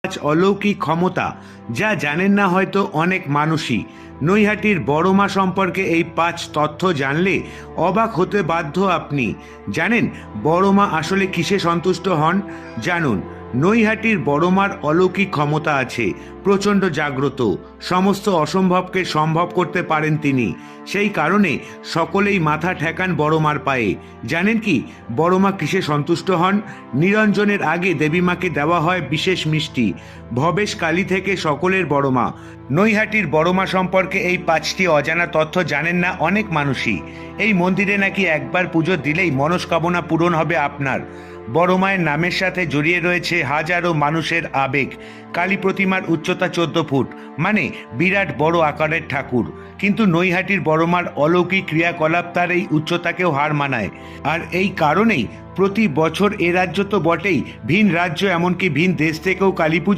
আজ অলৌকিক ক্ষমতা যা জানেন না হয়তো অনেক মানুষই। নৈহাটির বড় মা সম্পর্কে এই 5 তথ্য জানলে অবাক হতে বাধ্য আপনি। জানেন বড় মা আসলে কিসে সন্তুষ্ট হন? জানুন, নৈহাটির বড় মার অলৌকিক ক্ষমতা আছে। প্রচণ্ড জাগ্রত, সমস্ত অসম্ভবকে সম্ভব করতে পারেন তিনি। সেই কারণে সকলেই মাথা ঠেকান বড় মার পায়ে। জানেন কি বড় মা কিসে সন্তুষ্ট হন? নিরঞ্জনের আগে দেবী মাকে দেওয়া হয় বিশেষ মিষ্টি। ভবেশ কালী থেকে সকলের বড় মা। নৈহাটির বড় মা সম্পর্কে এই 5টি অজানা তথ্য জানেন না অনেক মানুষই। এই মন্দিরে নাকি একবার পুজো দিলেই মনস্কামনা পূরণ হবে আপনার। বড় মায়ের নামের সাথে জড়িয়ে রয়েছে হাজারো মানুষের আবেগ। কালী প্রতিমার উচ্চতা 14 ফুট, মানে বিরাট বড় আকারের ঠাকুর। কিন্তু নৈহাটির বড় মার অলৌকিক ক্রিয়াকলাপ তার এই উচ্চতাকেও হার মানায়। আর এই কারণেই প্রতি বছর এ রাজ্য তো বটেই, ভিন রাজ্য এমনকি ভিন দেশ থেকেও কালী পুজো